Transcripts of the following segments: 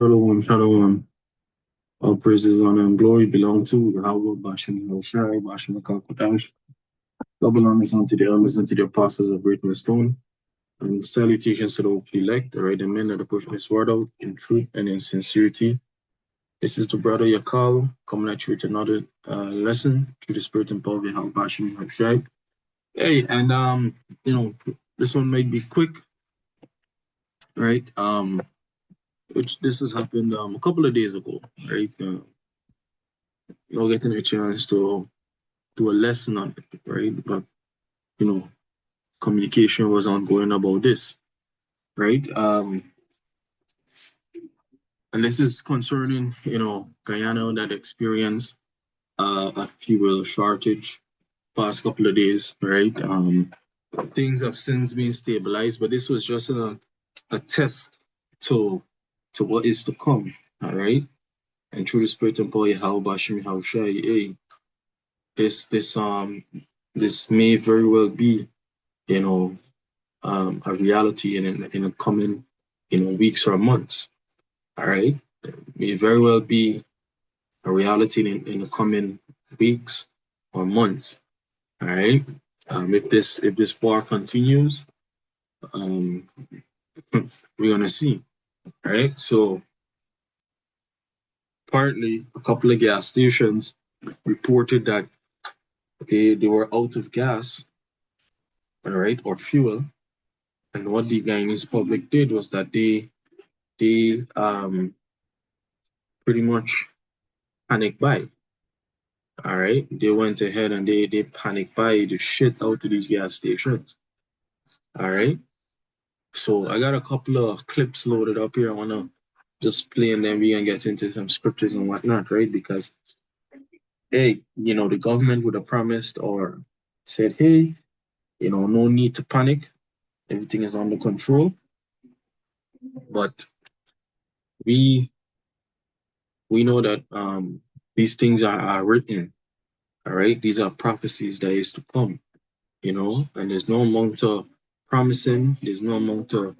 Shalom, shalom. All praises, honor, and glory belong to Yahweh, Bashem, Yahushai, Bashem, Kakodash. Double honors unto the elders and to the apostles of Great Stone. And salutations to the hopefully elect, the right men that are pushing this word out in truth and in sincerity. This is the brother Yakal coming at you with another lesson through the spirit and power of Yahweh, Bashem, Yahushai. Hey, and this one might be quick, right? Which this has happened a couple of days ago, right? Getting a chance to do a lesson on it, right? But communication was ongoing about this, right? And this is concerning, Guyana that experienced a fuel shortage past couple of days, right? Things have since been stabilized, but this was just a test to what is to come, all right? And through the spirit and power, how Bashim, how Shai, this may very well be, a reality in a coming, weeks or months. All right, it may very well be a reality in the coming weeks or months. All right, if this war continues, we're gonna see. All right, so partly a couple of gas stations reported that they were out of gas, all right, or fuel. And what the Guyanese public did was that they pretty much panic buy. All right, they went ahead and they panic buy the shit out of these gas stations. All right, so I got a couple of clips loaded up here. I wanna just play and then we can get into some scriptures and whatnot, right? Because hey, the government would have promised or said, hey, no need to panic, everything is under control. But we know that these things are written, all right? These are prophecies that is to come, and there's no amount of promising, there's no amount of,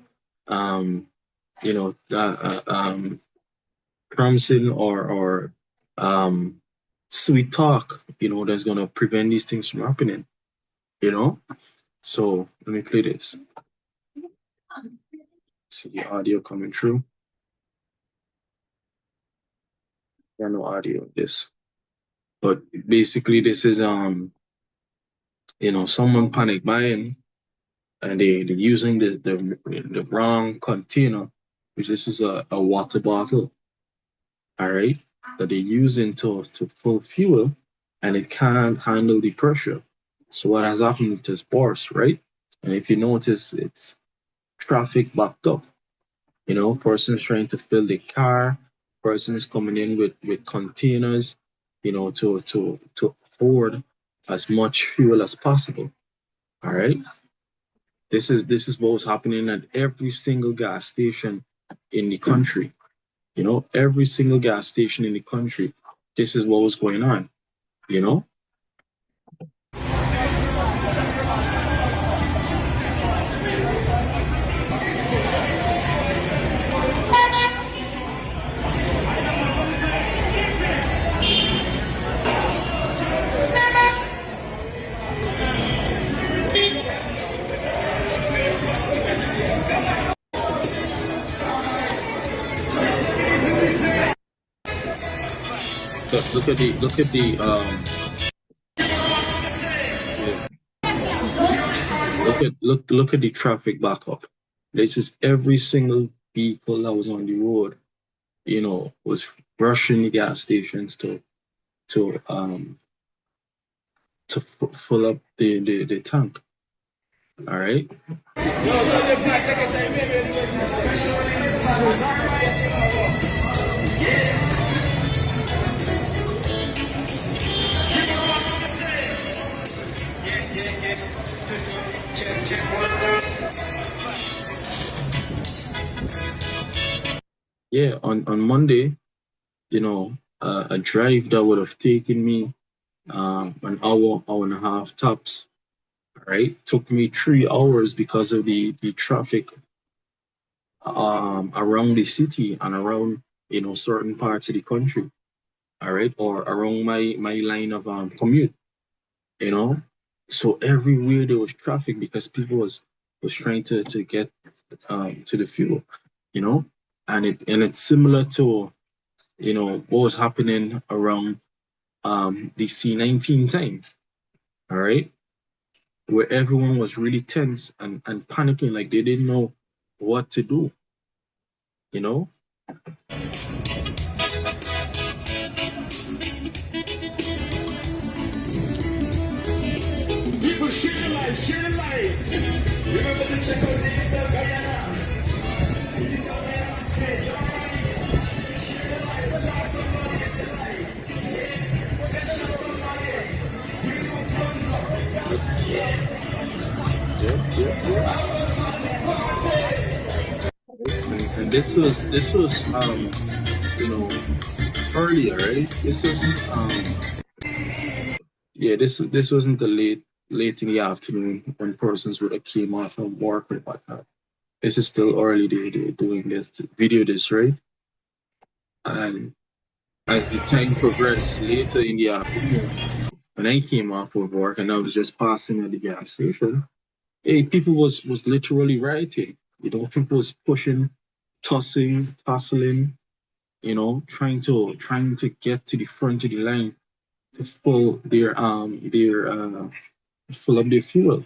promising or sweet talk, that's going to prevent these things from happening, So let me play this. See the audio coming through. There's no audio of this. But basically this is someone panic buying and they're using the wrong container, which this is a water bottle, all right, that they're using to full fuel, and it can't handle the pressure. So what has happened is burst, right? And if you notice, it's traffic backed up. Persons trying to fill the car, persons coming in with containers, to hoard as much fuel as possible. All right. This is what was happening at every single gas station in the country. Every single gas station in the country, this is what was going on, Look at the look at the traffic backup. This is every single vehicle that was on the road, was rushing the gas stations to fill up the tank. All right. Yeah, on Monday, a drive that would have taken me an hour and a half tops, right? Took me 3 hours because of the traffic around the city and around certain parts of the country, all right, or around my line of commute, you know. So everywhere there was traffic because people was trying to get to the fuel, you know, and it's similar to what was happening around the C-19 time, all right, where everyone was really tense and panicking, like they didn't know what to do, you know. People share the light, share the light. Remember to check out the East of Guyana. East of Guyana stage, alright? Share the light, tell somebody the light. Mention somebody. Give some thumbs up. Yep. And this was earlier, right? This wasn't yeah, this wasn't the late in the afternoon when persons would have came off from work or whatnot. This is still early. They're doing this video this, right? And as the time progressed later in the afternoon, when I came off of work and I was just passing at the gas station, hey, people was literally rioting. People was pushing, tossing, tussling, trying to get to the front of the line to fill up their fuel.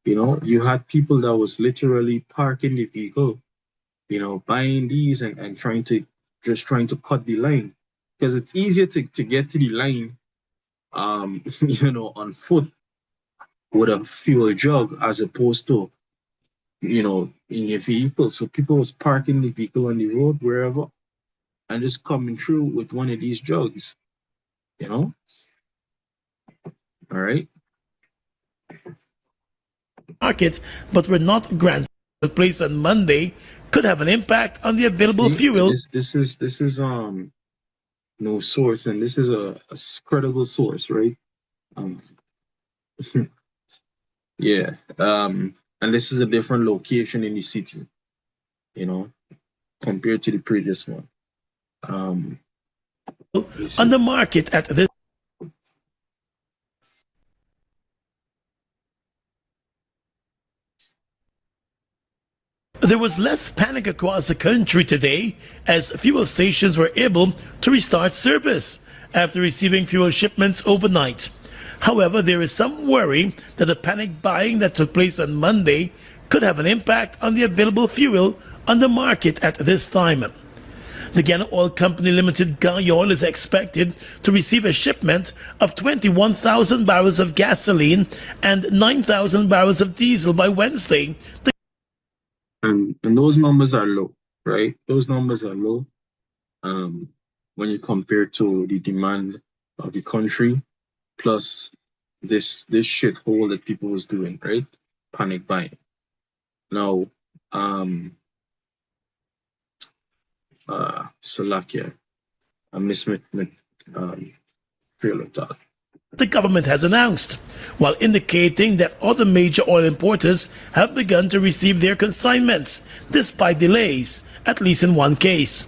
You had people that was literally parking the vehicle, buying these and trying to cut the line. Because it's easier to get to the line on foot with a fuel jug as opposed to, in your vehicle. So people was parking the vehicle on the road wherever and just coming through with one of these jugs, you know? All right. Market, but were not granted the place on Monday, could have an impact on the available fuel. This is no source, and this is a credible source, right? Um, yeah. And this is a different location in the city, compared to the previous one. On the market at this There was less panic across the country today as fuel stations were able to restart service after receiving fuel shipments overnight. However, there is some worry that the panic buying that took place on Monday could have an impact on the available fuel on the market at this time. The Ghana Oil Company Limited Ghana Oil is expected to receive a shipment of 21,000 barrels of gasoline and 9,000 barrels of diesel by Wednesday. And those numbers are low, right? Those numbers are low when you compare to the demand of the country plus this shithole that people was doing, right? Panic buying. Now, Salakia, I miss my feel of that. The government has announced, while indicating that other major oil importers have begun to receive their consignments, despite delays, at least in one case.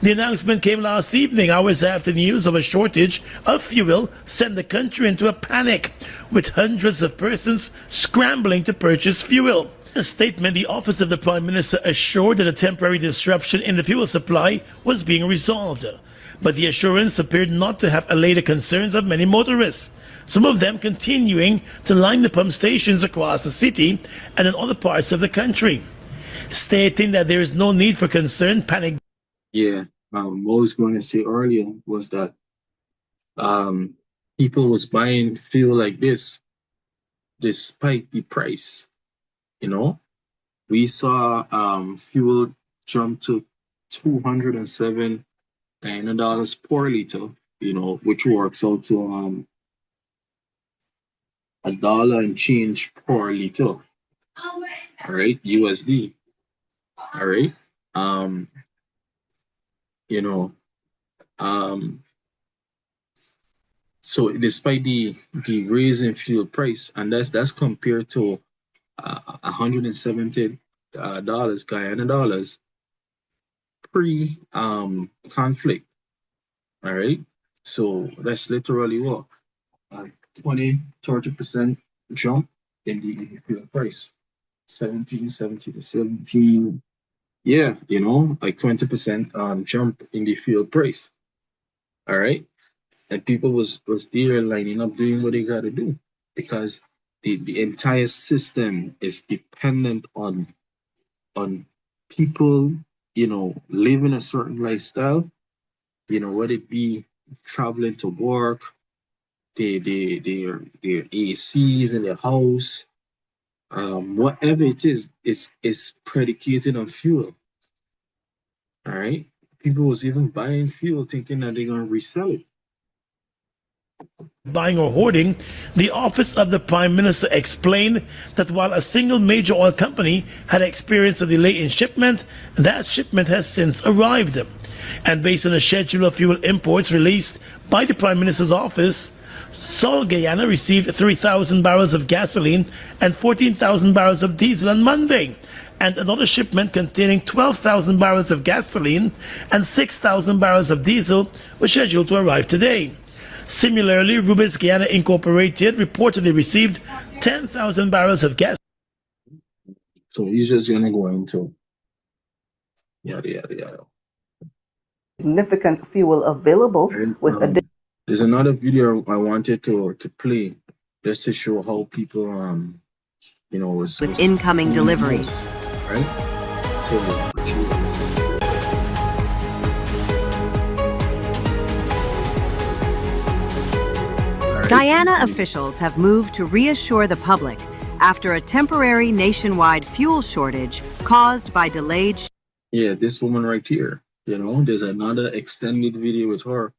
The announcement came last evening, hours after news of a shortage of fuel sent the country into a panic, with hundreds of persons scrambling to purchase fuel. In a statement, the Office of the Prime Minister assured that a temporary disruption in the fuel supply was being resolved. But the assurance appeared not to have allayed the concerns of many motorists, some of them continuing to line the pump stations across the city and in other parts of the country, stating that there is no need for concern, panic. Yeah, what I was going to say earlier was that people was buying fuel like this despite the price. We saw fuel jump to $207 per liter, which works out to $1 and change per liter. All right, USD. All right. So despite the raise in fuel price, and that's compared to $170 Guyana dollars pre conflict. All right. So that's literally what a 20-30% jump in the fuel price. 1770 to 17. Yeah, like 20% jump in the fuel price. All right. And people was there lining up doing what they gotta do because the entire system is dependent on people, living a certain lifestyle, whether it be traveling to work, their ACs in their house, whatever it is predicated on fuel. All right. People was even buying fuel thinking that they're gonna resell it. Buying or hoarding, the office of the Prime Minister explained that while a single major oil company had experienced a delay in shipment, that shipment has since arrived. And based on a schedule of fuel imports released by the Prime Minister's office, Sol Guyana received 3,000 barrels of gasoline and 14,000 barrels of diesel on Monday, and another shipment containing 12,000 barrels of gasoline and 6,000 barrels of diesel was scheduled to arrive today. Similarly, Rubis Guyana Incorporated reportedly received 10,000 barrels of gas. So he's just gonna go into yada yada yada. Significant fuel available And, with there's another video I wanted to play just to show how people with incoming deliveries. Right? So Guyana officials have moved to reassure the public after a temporary nationwide fuel shortage caused by delayed. Yeah, this woman right here. There's another extended video with her.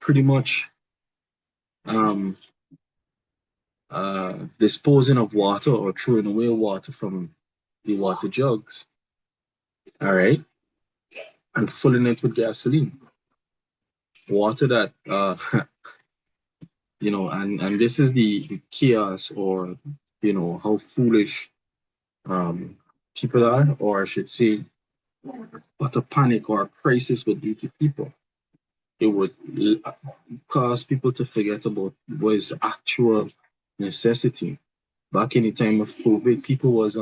Pretty much disposing of water or throwing away water from the water jugs. All right. And filling it with gasoline. Water that and this is the chaos or how foolish people are, or I should say what a panic or a crisis would do to people. It would cause people to forget about what is actual necessity. Back in the time of COVID, people was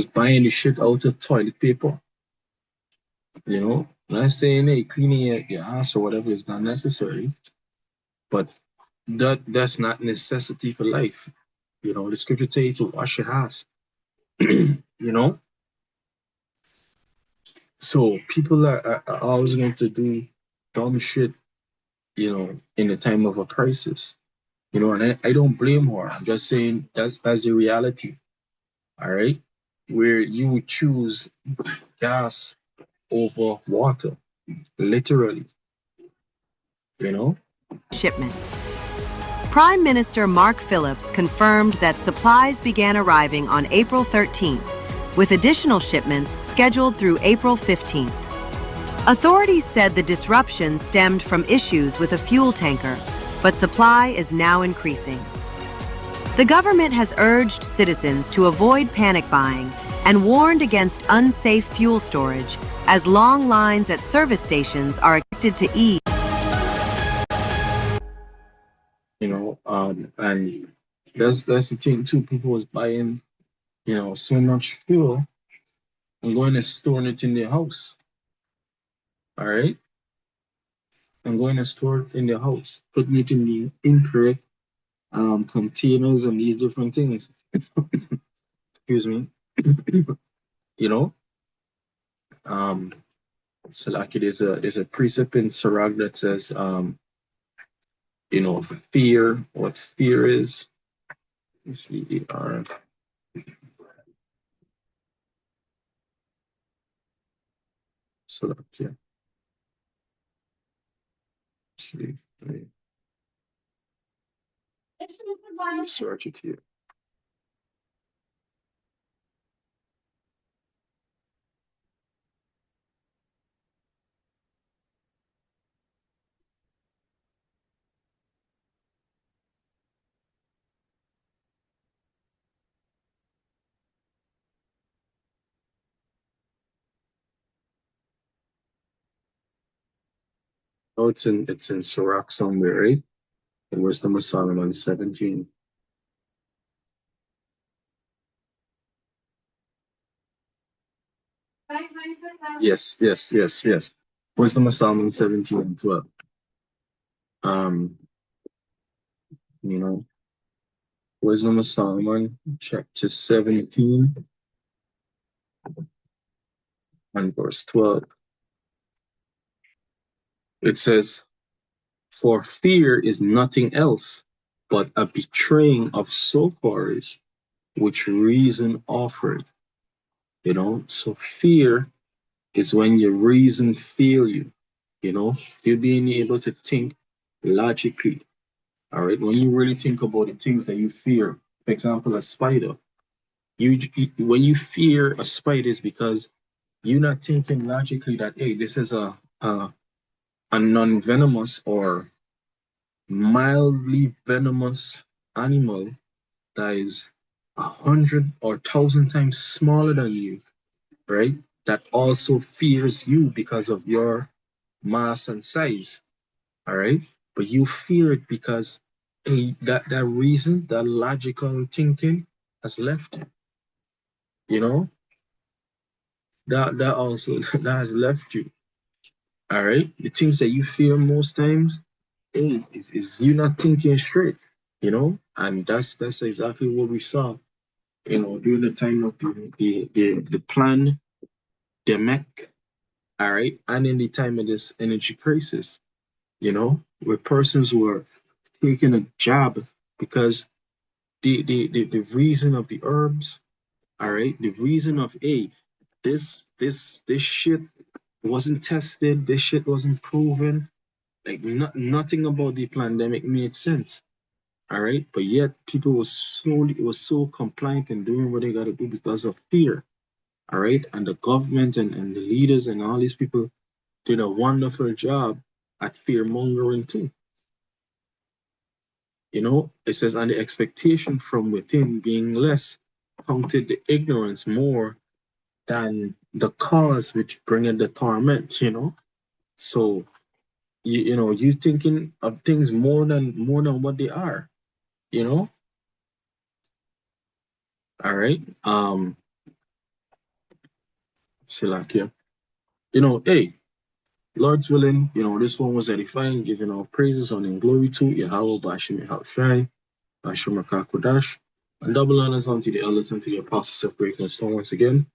buying the shit out of toilet paper. Not saying hey, cleaning your ass or whatever is not necessary, but that's not necessity for life. The scripture tell you to wash your ass. So people are always going to do dumb shit, in the time of a crisis. And I don't blame her. I'm just saying that's the reality. All right. Where you would choose gas over water, literally. Shipments. Prime Minister Mark Phillips confirmed that supplies began arriving on April 13th, with additional shipments scheduled through April 15th. Authorities said the disruption stemmed from issues with a fuel tanker, but supply is now increasing. The government has urged citizens to avoid panic buying and warned against unsafe fuel storage, as long lines at service stations are expected to ease. And that's the thing too. People was buying, so much fuel and going and storing it in their house. All right, and going and store it in their house, putting it in the incorrect containers and these different things. Excuse me. So like there's a precept in Sirach that says fear, what fear is. FER. So like, yeah. Actually, let me search it here. Oh, it's in Sirach somewhere, right? In Wisdom of Solomon 17. Yes. Wisdom of Solomon 17 and 12. Um, you know, Wisdom of Solomon, chapter 17 and verse 12. It says, "For fear is nothing else but a betraying of succors which reason offered." So fear is when your reason fail you. You being able to think logically. All right. When you really think about the things that you fear, for example, a spider, when you fear a spider is because you're not thinking logically that, hey, this is a non-venomous or mildly venomous animal that is 100 or 1,000 times smaller than you, right? That also fears you because of your mass and size, all right? But you fear it because that reason, that logical thinking has left you, you know? That also that has left you, all right? The things that you fear most times, is you not thinking straight, And that's exactly what we saw, during the time of the plan, the MEC, all right, and in the time of this energy crisis, where persons were taking a jab because the reason of the herbs, all right, the reason of this shit wasn't tested, this shit wasn't proven, like nothing about the pandemic made sense. All right, but yet people was so compliant in doing what they got to do because of fear. All right, and the government and the leaders and all these people did a wonderful job at fear mongering too. It says, and the expectation from within being less counted the ignorance more than the cause which bringeth the torment. So you thinking of things more than what they are, you know. All right. Silakia. Hey, Lord's willing, this one was edifying, giving all praises, honor, and glory to Yahweh, Bashim Yahushai, Bashim Kodash, and double honors unto the elders and to the apostles of breaking the stone once again,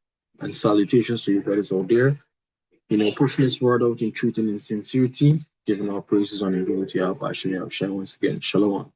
and salutations to you brothers out there, pushing this word out in truth and in sincerity, giving all praises, honor, and glory to Yahweh, Bashim Yahushai once again. Shalom.